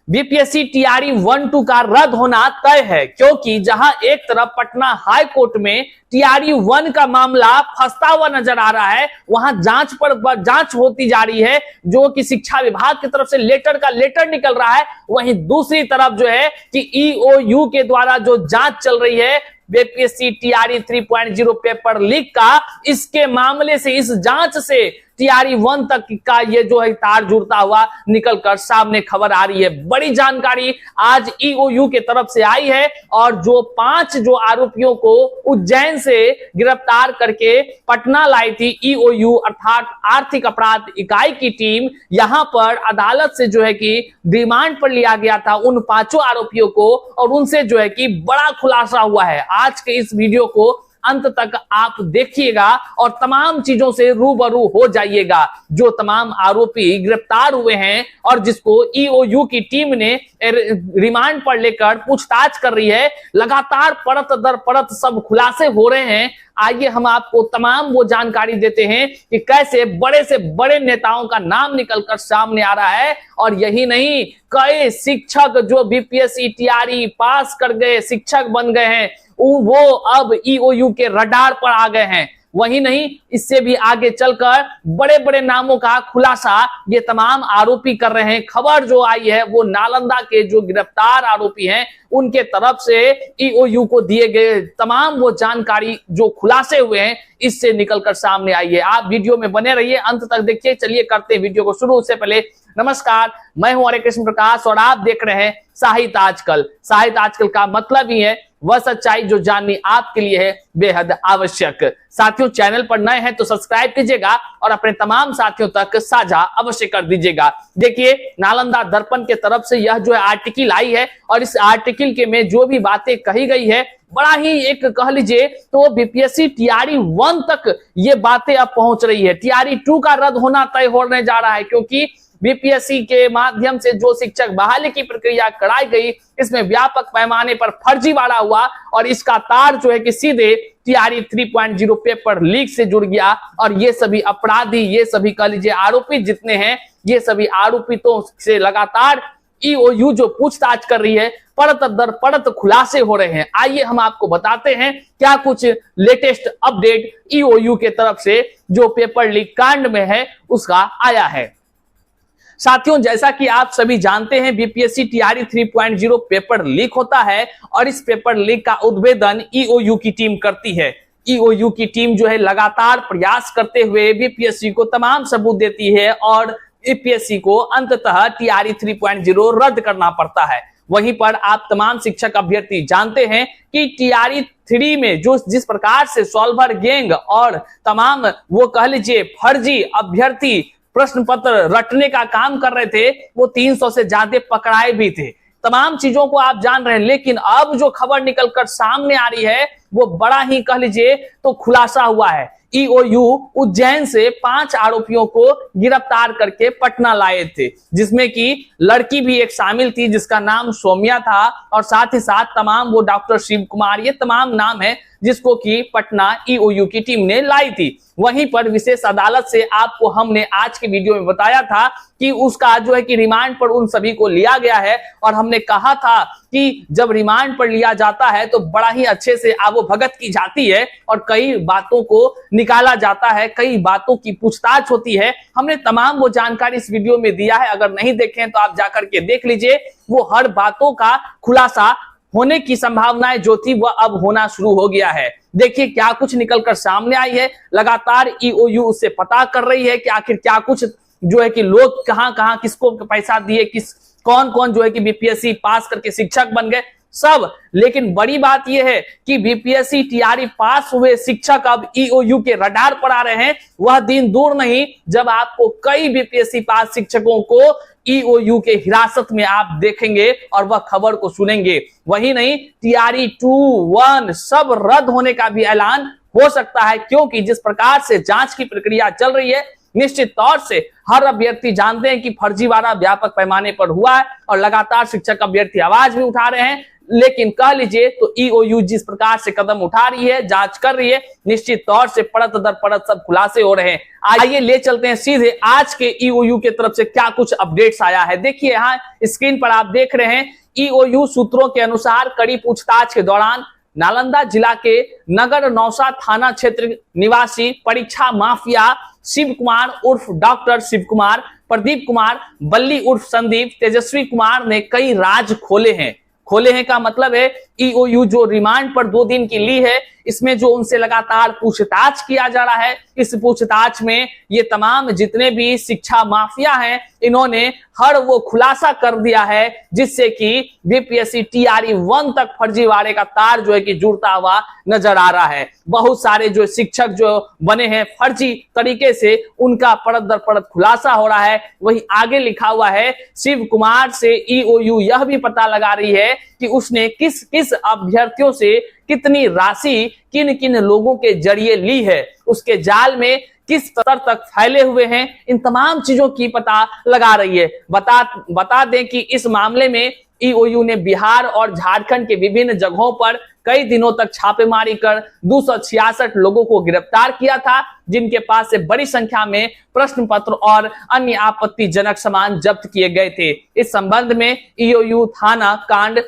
BPSC TRE 1-2 का रद्द होना तय है, क्योंकि जहां एक तरफ पटना हाई कोर्ट में टीआरई 1 का मामला फंसता हुआ नजर आ रहा है, वहां जांच पर जांच होती जा रही है, जो कि शिक्षा विभाग की तरफ से लेटर निकल रहा है। वहीं दूसरी तरफ जो है कि ईओयू के द्वारा जो जांच चल रही है बीपीएससी टीआरई 3.0 पेपर लीक का, इसके मामले से, इस जांच से टीआरई 1 तक का ये जो है तार जुड़ता हुआ निकलकर सामने खबर आ रही है। बड़ी जानकारी आज ईओयू के तरफ से आई है और जो 5 जो आरोपियों को उज्जैन से गिरफ्तार करके पटना लाई थी ईओयू अर्थात आर्थिक अपराध इकाई की टीम, यहां पर अदालत से जो है कि रिमांड पर लिया गया था उन 5 आरोपियों को, और उनसे जो है कि बड़ा खुलासा हुआ है। आज के इस वीडियो को अंत तक आप देखिएगा और तमाम चीजों से रूबरू हो जाइएगा। जो तमाम आरोपी गिरफ्तार हुए हैं और जिसको ईओयू की टीम ने रिमांड पर लेकर पूछताछ कर रही है, लगातार परत दर परत सब खुलासे हो रहे हैं। आइए हम आपको तमाम वो जानकारी देते हैं कि कैसे बड़े से बड़े नेताओं का नाम निकलकर सामने आ रहा है। और यही नहीं, कई शिक्षक जो बीपीएससी टीआरई पास कर गए, शिक्षक बन गए हैं, वो अब ईओयू के रडार पर आ गए हैं। वही नहीं, इससे भी आगे चलकर बड़े बड़े नामों का खुलासा ये तमाम आरोपी कर रहे हैं। खबर जो आई है वो नालंदा के जो गिरफ्तार आरोपी हैं उनके तरफ से ईओयू को दिए गए तमाम वो जानकारी जो खुलासे हुए हैं इससे निकलकर सामने आई है। आप वीडियो में बने रहिए, अंत तक देखिए। चलिए करते हैं वीडियो को शुरू। उससे पहले नमस्कार, मैं हूं हरे कृष्ण प्रकाश और आप देख रहे हैं साहित्य आजकल। साहित्य आजकल का मतलब ही है वह सच्चाई जो जाननी आपके लिए है बेहद आवश्यक। साथियों, चैनल पर नए हैं तो सब्सक्राइब कीजिएगा और अपने तमाम साथियों तक साझा अवश्य कर दीजिएगा। देखिए, नालंदा दर्पण के तरफ से यह जो है आर्टिकल आई है और इस आर्टिकल के में जो भी बातें कही गई है, बड़ा ही एक कह लीजिए तो बीपीएससी टीआरई 1 तक ये बातें अब पहुंच रही है। टीआरई 2 का रद्द होना तय होने जा रहा है, क्योंकि बीपीएससी के माध्यम से जो शिक्षक बहाली की प्रक्रिया कराई गई, इसमें व्यापक पैमाने पर फर्जीवाड़ा हुआ और इसका तार जो है कि सीधे टीआरई 3.0 पेपर लीक से जुड़ गया। और ये सभी अपराधी, ये सभी कह लीजिए आरोपी जितने हैं, ये सभी आरोपितों से लगातार ईओयू जो पूछताछ कर रही है, परत दर परत खुलासे हो रहे हैं। आइए हम आपको बताते हैं क्या कुछ लेटेस्ट अपडेट ईओयू के तरफ से जो पेपर लीक कांड में है उसका आया है। साथियों, जैसा कि आप सभी जानते हैं, बीपीएससी टीआरई 3.0 पेपर लीक होता है और इस पेपर लीक का उद्भेदन ईओयू की टीम करती है। ईओयू की टीम जो है लगातार प्रयास करते हुए बीपीएससी को तमाम सबूत देती है और बीपीएससी को अंततः टीआरई 3.0 रद्द करना पड़ता है। वहीं पर आप तमाम शिक्षक अभ्यर्थी जानते हैं कि टीआरई 3 में जो जिस प्रकार से सॉल्वर गैंग और तमाम वो कह लीजिए फर्जी अभ्यर्थी प्रश्न पत्र रटने का काम कर रहे थे, वो 300 से ज्यादा पकड़ाए भी थे। तमाम चीजों को आप जान रहे हैं, लेकिन अब जो खबर निकलकर सामने आ रही है वो बड़ा ही कह लीजिए तो खुलासा हुआ है। ईओयू उज्जैन से 5 आरोपियों को गिरफ्तार करके पटना लाए थे, जिसमें कि लड़की भी एक शामिल थी जिसका नाम सौम्या था, और साथ ही साथ तमाम वो डॉक्टर शिव कुमार, ये तमाम नाम है जिसको कि पटना ईओयू की टीम ने लाई थी। वहीं पर विशेष अदालत से आपको हमने आज के वीडियो में बताया था कि उसका जो है कि रिमांड पर उन सभी को लिया गया है, और हमने कहा था कि जब रिमांड पर लिया जाता है तो बड़ा ही अच्छे से आवभगत की जाती है और कई बातों को निकाला जाता है, कई बातों की पूछताछ होती है। हमने तमाम वो जानकारी इस वीडियो में दिया है, अगर नहीं देखें तो आप जाकर के देख लीजिए। वो हर बातों का खुलासा होने की संभावनाएं जो थी वह अब होना शुरू हो गया है। देखिए क्या कुछ निकलकर सामने आई है। लगातार ईओयू उससे पता कर रही है कि आखिर क्या कुछ जो है कि लोग कहां कहां किसको पैसा दिए, कौन कौन जो है कि बीपीएससी पास करके शिक्षक बन गए सब। लेकिन बड़ी बात यह है कि बीपीएससी टीआरई पास हुए शिक्षक अब ईओयू के रडार पर आ रहे हैं। वह दिन दूर नहीं जब आपको कई बीपीएससी पास शिक्षकों को ईओयू के हिरासत में आप देखेंगे और वह खबर को सुनेंगे। वही नहीं, टीआरई 2, 1 सब रद्द होने का भी ऐलान हो सकता है, क्योंकि जिस प्रकार से जांच की प्रक्रिया चल रही है, निश्चित तौर से हर अभ्यर्थी जानते हैं कि फर्जीवाड़ा व्यापक पैमाने पर हुआ है और लगातार शिक्षक अभ्यर्थी आवाज भी उठा रहे हैं। लेकिन कह लीजिए तो ईओयू जिस प्रकार से कदम उठा रही है, जांच कर रही है, निश्चित तौर से परत दर परत सब खुलासे हो रहे हैं। आइए ले चलते हैं सीधे आज के ईओयू के तरफ से क्या कुछ अपडेट्स आया है। देखिए यहाँ स्क्रीन पर आप देख रहे हैं, ईओयू सूत्रों के अनुसार कड़ी पूछताछ के दौरान नालंदा जिला के नगर नौसा थाना क्षेत्र निवासी परीक्षा माफिया शिव कुमार उर्फ डॉक्टर शिव कुमार, प्रदीप कुमार बल्ली उर्फ संदीप, तेजस्वी कुमार ने कई राज खोले हैं। खोले हैं का मतलब है ईओयू जो रिमांड पर 2 दिन की ली है, इसमें जो उनसे लगातार पूछताछ किया जा रहा है, इस पूछताछ में ये तमाम जितने भी शिक्षा माफिया हैं, इन्होंने हर वो खुलासा कर दिया है जिससे कि बीपीएससी टीआरई 1 तक फर्जीवाड़े का तार जो है कि जुड़ता हुआ नजर आ रहा है। बहुत सारे जो शिक्षक जो बने हैं फर्जी तरीके से, उनका परत दर परत खुलासा हो रहा है। वही आगे लिखा हुआ है, शिव कुमार से ईओयू यह भी पता लगा रही है कि उसने किस किस अभ्यर्थियों से कितनी राशि किन किन लोगों के जरिए ली है, उसके जाल में किस स्तर तक फैले हुए हैं, इन तमाम चीजों की पता लगा रही है। बता दें कि इस मामले में ईओयू ने बिहार और झारखंड के विभिन्न जगहों पर कई दिनों तक छापेमारी कर 266 लोगों को गिरफ्तार किया था, जिनके पास से बड़ी संख्या में प्रश्न पत्र और अन्य आपत्तिजनक सामान जब्त किए गए थे। इस संबंध में ईओयू थाना कांड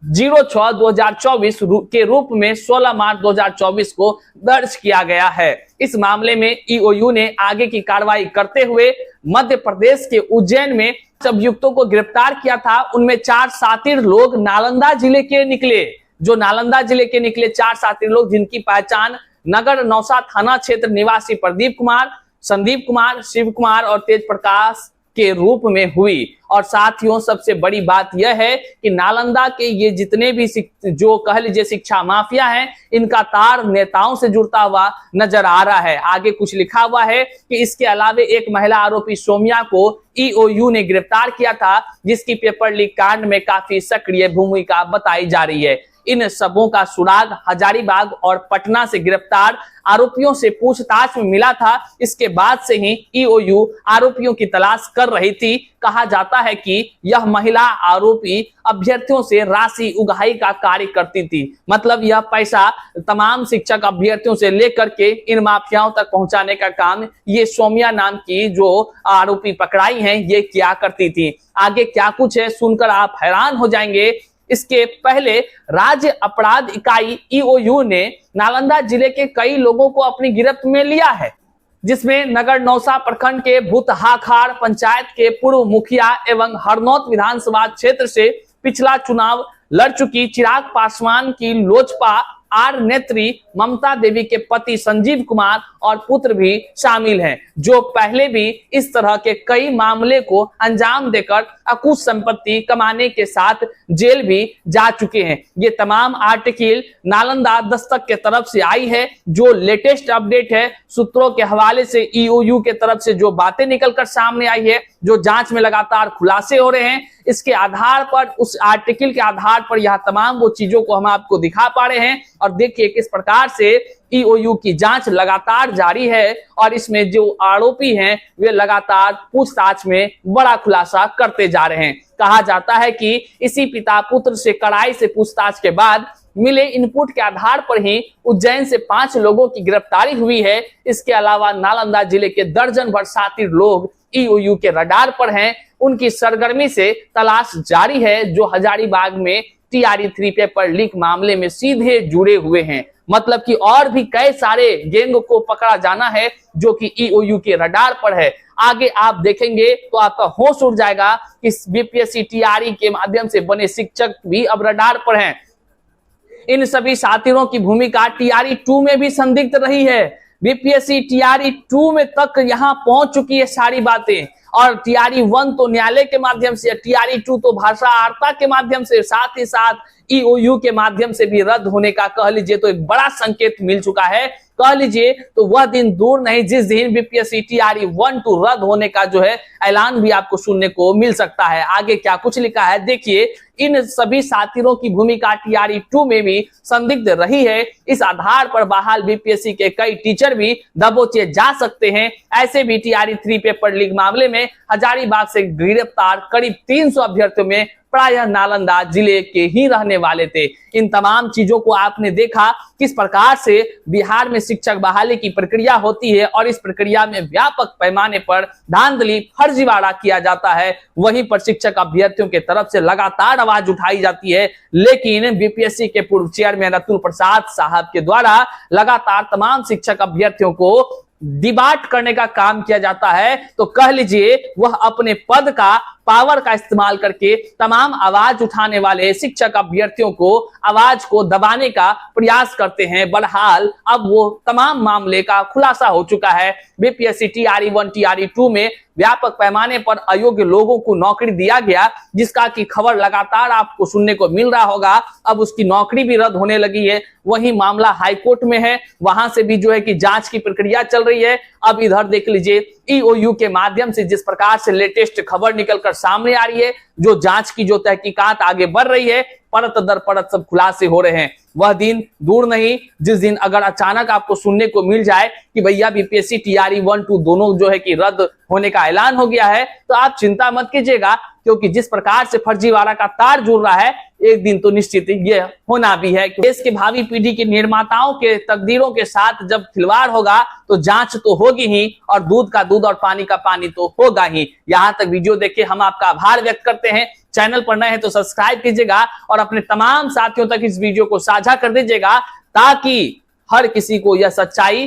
06/2024 के रूप में 16 मार्च 2024 को दर्ज किया गया है। इस मामले में ईओयू ने आगे की कार्रवाई करते हुए मध्य प्रदेश के उज्जैन में अभियुक्तों को गिरफ्तार किया था। उनमें 4 शातिर लोग नालंदा जिले के निकले, जो नालंदा जिले के निकले 4 शातिर लोग, जिनकी पहचान नगर नौसा थाना क्षेत्र निवासी प्रदीप कुमार, संदीप कुमार, शिव कुमार और तेज प्रकाश के रूप में हुई। और साथियों सबसे बड़ी बात यह है कि नालंदा के ये जितने भी जो कह लीजिए शिक्षा माफिया हैं, इनका तार नेताओं से जुड़ता हुआ नजर आ रहा है। आगे कुछ लिखा हुआ है कि इसके अलावा एक महिला आरोपी सोमिया को ईओयू ने गिरफ्तार किया था, जिसकी पेपर लीक कांड में काफी सक्रिय भूमिका बताई जा रही है। इन सबों का सुराग हजारीबाग और पटना से गिरफ्तार आरोपियों से पूछताछ में मिला था। इसके बाद से ही ईओयू आरोपियों की तलाश कर रही थी। कहा जाता है कि यह महिला आरोपी अभ्यर्थियों से राशि उगाही का कार्य करती थी, मतलब यह पैसा तमाम शिक्षक अभ्यर्थियों से लेकर के इन माफियाओं तक पहुंचाने का काम ये सोमिया नाम की जो आरोपी पकड़ाई हैं ये किया करती थी। आगे क्या कुछ है सुनकर आप हैरान हो जाएंगे। इसके पहले राज्य अपराध इकाई ईओयू ने नालंदा जिले के कई लोगों को अपनी गिरफ्त में लिया है, जिसमें नगर नौसा प्रखंड के भूतहाखाड़ पंचायत के पूर्व मुखिया एवं हरनौत विधानसभा क्षेत्र से पिछला चुनाव लड़ चुकी चिराग पासवान की लोजपा आर नेत्री ममता देवी के पति संजीव कुमार और पुत्र भी शामिल हैं, जो पहले भी इस तरह के कई मामले को अंजाम देकर अकुश संपत्ति कमाने के साथ जेल भी जा चुके हैं। ये तमाम आर्टिकल नालंदा दस्तक के तरफ से आई है। जो लेटेस्ट अपडेट है सूत्रों के हवाले से ईओयू के तरफ से जो बातें निकलकर सामने आई है, जो जांच में लगातार खुलासे हो रहे हैं, इसके आधार पर, उस आर्टिकल के आधार पर यह तमाम वो चीजों को हम आपको दिखा पा रहे हैं। और देखिए किस प्रकार से ईओयू की जांच लगातार जारी है और इसमें जो आरोपी हैं वे लगातार पूछताछ में बड़ा खुलासा करते जा रहे हैं। कहा जाता है कि इसी पिता पुत्र से कड़ाई से पूछताछ के बाद मिले इनपुट के आधार पर ही उज्जैन से 5 लोगों की गिरफ्तारी हुई है। इसके अलावा नालंदा जिले के दर्जन भर शातिर लोग ईओयू के रडार पर हैं। उनकी सरगर्मी से तलाश जारी है, जो हजारीबाग में टीआरई 3 पेपर लीक मामले में सीधे जुड़े हुए हैं। मतलब कि और भी कई सारे गैंग को पकड़ा जाना है जो कि ईओयू के रडार पर है। आगे आप देखेंगे तो आपका होश उड़ जाएगा कि बीपीएससी टीआरई के माध्यम से बने शिक्षक भी अब रडार पर हैं। इन सभी साथियों की भूमिका टीआरई 2 में भी संदिग्ध रही है। बीपीएससी टीआरई 2 में तक यहां पहुंच चुकी है सारी बातें, और टीआरई 1 तो न्यायालय के माध्यम से, टीआरई 2 तो भाषा आर्ता के माध्यम से, साथ ही साथ ईओयू के माध्यम से भी रद्द होने का कह लीजिए तो एक बड़ा संकेत मिल चुका है। कह लीजिए तो वह दिन दूर नहीं जिस दिन बीपीएससी टीआरई 1-2 रद्द होने का जो है ऐलान भी आपको सुनने को मिल सकता है। आगे क्या कुछ लिखा है देखिए। इन सभी साथियों की भूमिका टीआरई 2 में भी संदिग्ध रही है। इस आधार पर बहाल बीपीएससी के कई टीचर भी दबोचे जा सकते हैं। ऐसे भी टीआरई 3 पेपर लीक मामले में हजारीबाग से गिरफ्तार करीब 300 अभ्यर्थियों में प्रायः नालंदा जिले के ही रहने वाले थे। इन तमाम चीजों को आपने देखा किस प्रकार से बिहार में शिक्षक बहाली की प्रक्रिया होती है और इस प्रक्रिया में व्यापक पैमाने पर धांधली फर्जीवाड़ा किया जाता है। वहीं पर शिक्षक अभ्यर्थियों के तरफ से लगातार आवाज उठाई जाती है, लेकिन बीपीएससी के पूर्व चेयरमैन अतुल प्रसाद साहब के द्वारा लगातार तमाम शिक्षक अभ्यर्थियों को डिबाट करने का काम किया जाता है। तो कह लीजिए वह अपने पद का पावर का इस्तेमाल करके तमाम आवाज उठाने वाले शिक्षक अभ्यर्थियों को आवाज को दबाने का प्रयास करते हैं। बहरहाल अब वो तमाम मामले का खुलासा हो चुका है। बीपीएससी टीआरई 1 टीआरई 2 में व्यापक पैमाने पर अयोग्य लोगों को नौकरी दिया गया, जिसका की खबर लगातार आपको सुनने को मिल रहा होगा। अब उसकी नौकरी भी रद्द होने लगी है। वही मामला हाईकोर्ट में है, वहां से भी जो है कि जांच की प्रक्रिया चल रही है। अब इधर देख लीजिए ईओयू के माध्यम से जिस प्रकार से लेटेस्ट खबर निकलकर सामने आ रही है, जो जांच की जो तहकीकात आगे बढ़ रही है, परत दर परत सब खुलासे हो रहे हैं। वह दिन दूर नहीं जिस दिन अगर अचानक आपको सुनने को मिल जाए कि भैया बीपीएससी टीआरई 1 2 दोनों जो है कि रद्द होने का ऐलान हो गया है, तो आप चिंता मत कीजिएगा, क्योंकि जिस प्रकार से फर्जीवाड़ा का तार जुड़ रहा है, एक दिन तो निश्चित ये होना भी है। देश के भावी पीढ़ी के निर्माताओं के तकदीरों के साथ जब खिलवाड़ होगा तो जांच तो होगी ही, और दूध का दूध और पानी का पानी तो होगा ही। यहां तक वीडियो देखे हम आपका आभार व्यक्त करते हैं। चैनल पर नए हैं तो सब्सक्राइब कीजिएगा और अपने तमाम साथियों तक इस वीडियो को साझा कर दीजिएगा, ताकि हर किसी को यह सच्चाई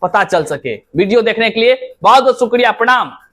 पता चल सके। वीडियो देखने के लिए बहुत बहुत शुक्रिया, प्रणाम।